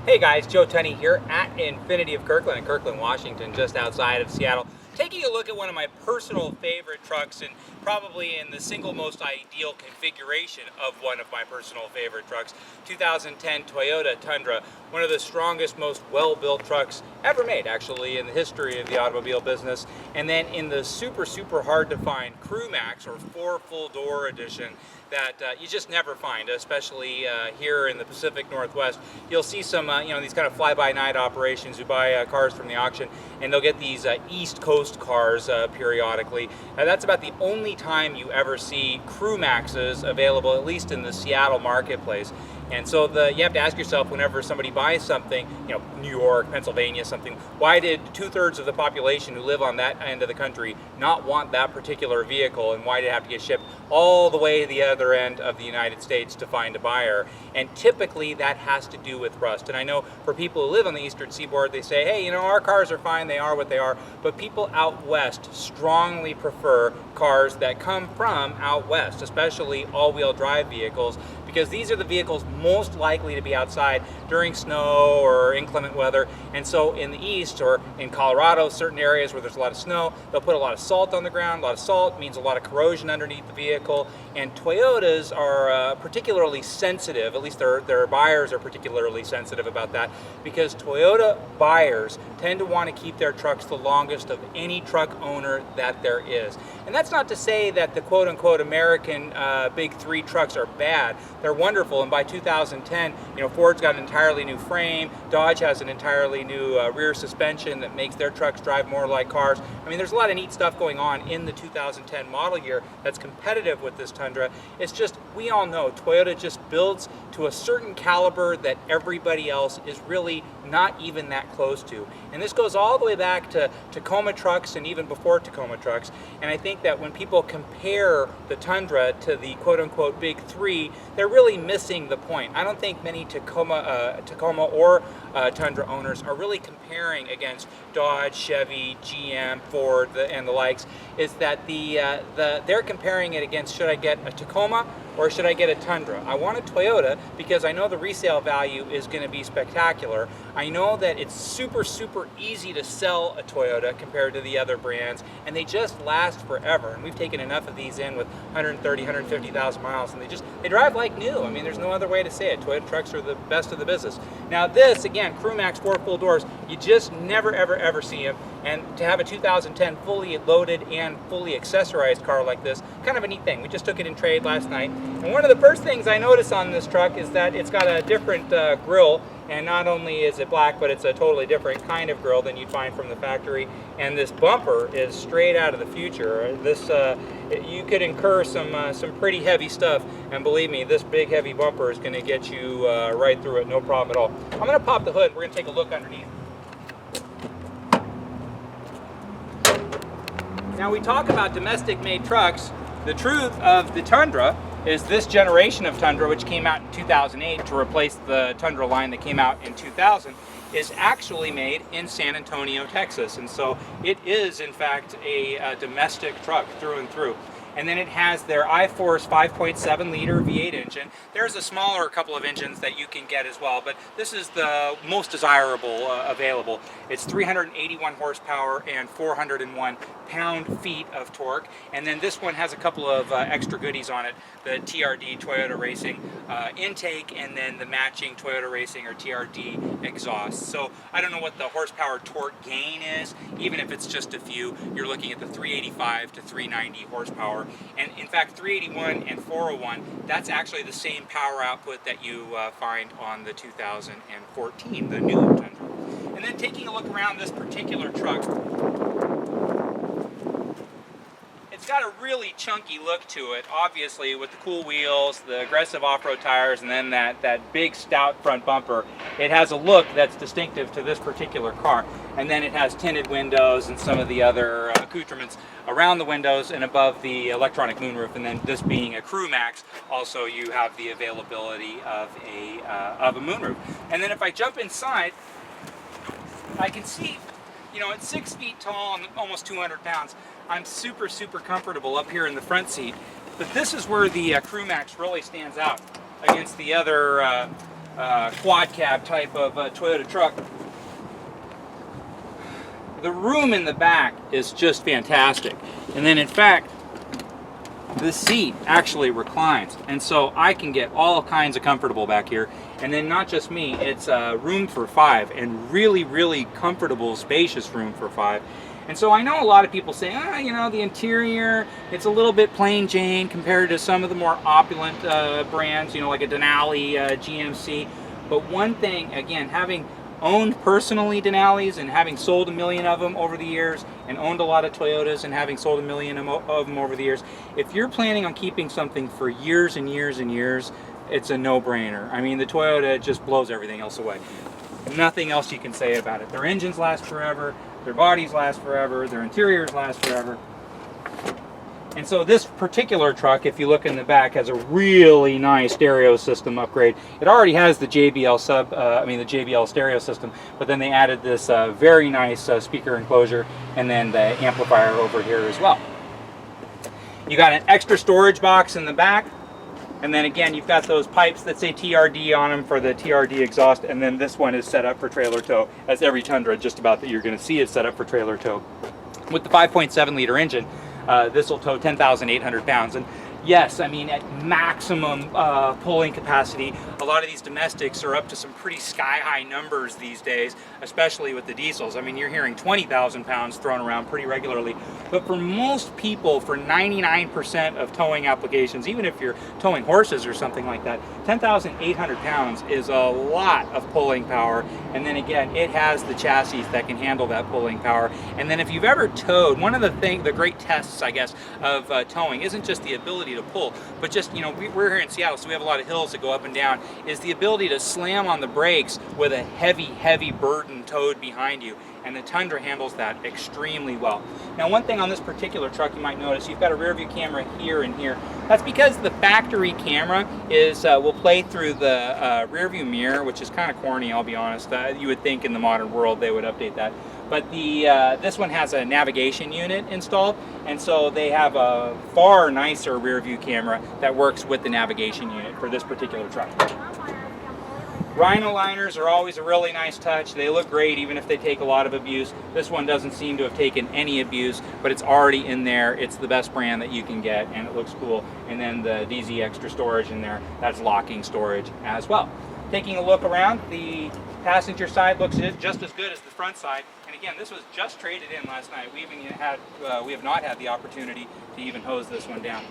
Hey guys, Joe Tunney here at Infiniti of Kirkland in Kirkland, Washington, just outside of Seattle. Taking a look at one of my personal favorite trucks, and probably in the single most ideal configuration of one of my personal favorite trucks, 2010 Toyota Tundra, one of the strongest, most well-built trucks ever made, actually, in the history of the automobile business. And then in the super hard to find CrewMax, or 4 full-door edition, that you just never find, especially here in the Pacific Northwest. You'll see some, these kind of fly-by-night operations who buy cars from the auction, and they'll get these East Coast cars periodically. That's about the only time you ever see CrewMaxes available, at least in the Seattle marketplace. And so you have to ask yourself, whenever somebody buys something, New York, Pennsylvania, something, why did 2/3 of the population who live on that end of the country not want that particular vehicle, and why did it have to get shipped all the way to the other end of the United States to find a buyer? And typically that has to do with rust. And I know for people who live on the Eastern Seaboard, they say, hey, our cars are fine, they are what they are. But people out west strongly prefer cars that come from out west, especially all-wheel drive vehicles, because these are the vehicles most likely to be outside during snow or inclement weather. And so in the east, or in Colorado, certain areas where there's a lot of snow, they'll put a lot of salt on the ground. A lot of salt means a lot of corrosion underneath the vehicle. And Toyotas are particularly sensitive, at least their buyers are particularly sensitive about that, because Toyota buyers tend to want to keep their trucks the longest of any truck owner that there is. And that's not to say that the quote-unquote American big three trucks are bad. They're wonderful, and by 2010, Ford's got an entirely new frame. Dodge has an entirely new rear suspension that makes their trucks drive more like cars. I mean, there's a lot of neat stuff going on in the 2010 model year that's competitive with this Tundra. It's just, we all know Toyota just builds to a certain caliber that everybody else is really not even that close to. And this goes all the way back to Tacoma trucks and even before Tacoma trucks. And I think that when people compare the Tundra to the quote-unquote big three, they're really missing the point. I don't think many Tacoma or Tundra owners are really comparing against Dodge, Chevy, GM, Ford, and the likes. Is that they're comparing it against, should I get a Tacoma or should I get a Tundra? I want a Toyota because I know the resale value is going to be spectacular. I know that it's super easy to sell a Toyota compared to the other brands, and they just last forever. And we've taken enough of these in with 130, 150,000 miles, and they drive like new. I mean, there's no other way to say it. Toyota trucks are the best of the business. Now this, again, CrewMax 4 full doors, you just never ever see them. And to have a 2010 fully loaded and fully accessorized car like this, kind of a neat thing. We just took it in trade last night. And one of the first things I noticed on this truck is that it's got a different grille. And not only is it black, but it's a totally different kind of grille than you'd find from the factory. And this bumper is straight out of the future. This you could incur some pretty heavy stuff, and believe me, this big heavy bumper is going to get you right through it, no problem at all. I'm going to pop the hood. We're going to take a look underneath. Now we talk about domestic-made trucks. The truth of the Tundra is this generation of Tundra, which came out in 2008 to replace the Tundra line that came out in 2000, is actually made in San Antonio, Texas. And so it is, in fact, a domestic truck through and through. And then it has their iForce 5.7 liter V8 engine. There's a smaller couple of engines that you can get as well, but this is the most desirable available. It's 381 horsepower and 401 pound-feet of torque. And then this one has a couple of extra goodies on it. The TRD Toyota Racing intake, and then the matching Toyota Racing or TRD exhaust. So I don't know what the horsepower torque gain is. Even if it's just a few, you're looking at the 385 to 390 horsepower. And in fact, 381 and 401, that's actually the same power output that you find on the 2014, the new Tundra. And then taking a look around this particular truck, it's got a really chunky look to it, obviously, with the cool wheels, the aggressive off-road tires, and then that big stout front bumper. It has a look that's distinctive to this particular car. And then it has tinted windows and some of the other accoutrements around the windows and above the electronic moonroof. And then this being a CrewMax, also you have the availability of a moonroof. And then if I jump inside, I can see, it's 6 feet tall and almost 200 pounds. I'm super comfortable up here in the front seat. But this is where the CrewMax really stands out against the other quad cab type of Toyota truck. The room in the back is just fantastic. And then in fact, the seat actually reclines. And so I can get all kinds of comfortable back here. And then not just me, it's room for 5 and really, really comfortable, spacious room for 5. And so I know a lot of people say, you know, the interior, it's a little bit plain Jane compared to some of the more opulent brands, you know, like a Denali, GMC. But one thing, again, having owned personally Denali's and having sold 1 million of them over the years, and owned a lot of Toyotas and having sold 1 million of them over the years, if you're planning on keeping something for years and years and years, it's a no-brainer. I mean, the Toyota just blows everything else away. Nothing else you can say about it. Their engines last forever, their bodies last forever, their interiors last forever. And so this particular truck, if you look in the back, has a really nice stereo system upgrade. It already has the JBL the JBL stereo system, but then they added this very nice speaker enclosure and then the amplifier over here as well. You got an extra storage box in the back, and then again you've got those pipes that say TRD on them for the TRD exhaust, and then this one is set up for trailer tow, as every Tundra just about that you're going to see is set up for trailer tow. With the 5.7 liter engine, this will tow 10,800 pounds. And yes, I mean, at maximum pulling capacity, a lot of these domestics are up to some pretty sky-high numbers these days, especially with the diesels. I mean, you're hearing 20,000 pounds thrown around pretty regularly. But for most people, for 99% of towing applications, even if you're towing horses or something like that, 10,800 pounds is a lot of pulling power. And then again, it has the chassis that can handle that pulling power. And then if you've ever towed, one of the great tests, I guess, of towing isn't just the ability to pull, but just, you know, we're here in Seattle, so we have a lot of hills that go up and down, is the ability to slam on the brakes with a heavy burden towed behind you. And the Tundra handles that extremely well. Now, one thing on this particular truck you might notice, you've got a rear view camera here and here. That's because the factory camera is will play through the rear view mirror, which is kind of corny, I'll be honest. You would think in the modern world they would update that. But the this one has a navigation unit installed, and so they have a far nicer rear view camera that works with the navigation unit for this particular truck. Rhino liners are always a really nice touch. They look great even if they take a lot of abuse. This one doesn't seem to have taken any abuse, but it's already in there. It's the best brand that you can get, and it looks cool. And then the DZ extra storage in there, that's locking storage as well. Taking a look around, the passenger side looks just as good as the front side. And again, this was just traded in last night. We have not had the opportunity to even hose this one down.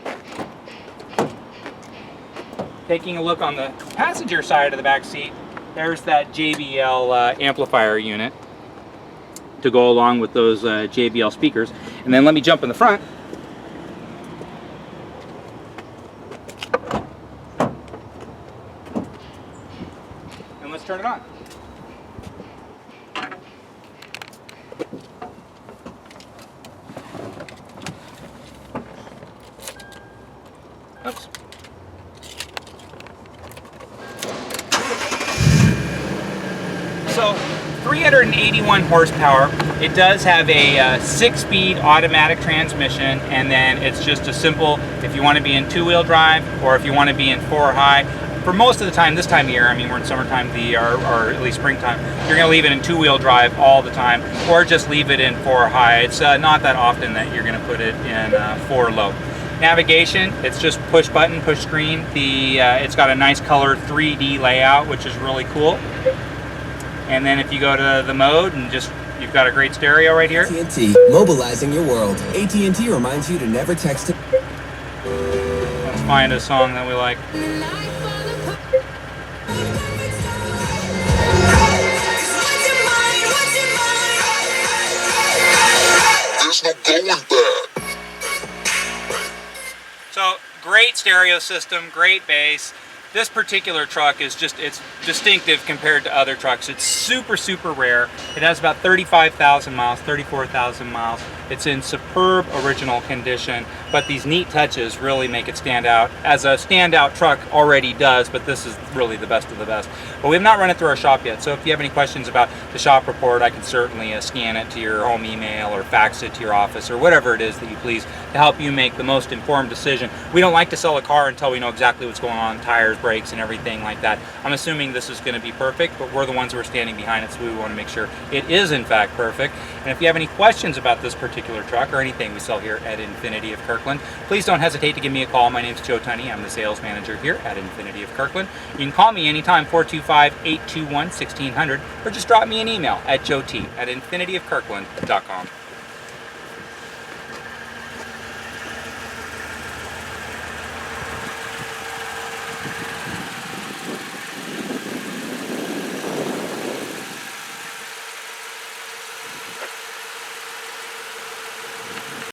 Taking a look on the passenger side of the back seat, there's that JBL amplifier unit to go along with those JBL speakers. And then let me jump in the front. And let's turn it on. Oops. So 381 horsepower. It does have a 6-speed automatic transmission, and then it's just a simple, if you want to be in 2-wheel drive or if you want to be in 4-high. For most of the time, this time of year, I mean, we're in summertime of the year, or at least springtime, you're going to leave it in 2-wheel drive all the time, or just leave it in 4-high. It's not that often that you're going to put it in 4-low. Navigation, it's just push button, push screen. It's got a nice color 3D layout, which is really cool. And then if you go to the mode and just, you've got a great stereo right here. AT&T, mobilizing your world. AT&T reminds you to never text it. Let's find a song that we like. There's no going back. So, great stereo system, great bass. This particular truck is just, it's distinctive compared to other trucks. It's super rare. It has about 35,000 miles, 34,000 miles. It's in superb original condition, but these neat touches really make it stand out, as a standout truck already does, but this is really the best of the best. But we have not run it through our shop yet, so if you have any questions about the shop report, I can certainly scan it to your home email or fax it to your office or whatever it is that you please to help you make the most informed decision. We don't like to sell a car until we know exactly what's going on, tires, brakes, and everything like that. I'm assuming this is going to be perfect, but we're the ones who are standing behind it, so we want to make sure it is in fact perfect. And if you have any questions about this particular truck or anything we sell here at Infiniti of Kirkland, please don't hesitate to give me a call. My name's Joe Tunney. I'm the sales manager here at Infiniti of Kirkland. You can call me anytime, 425-821-1600, or just drop me an email at joet@infinitiofkirkland.com.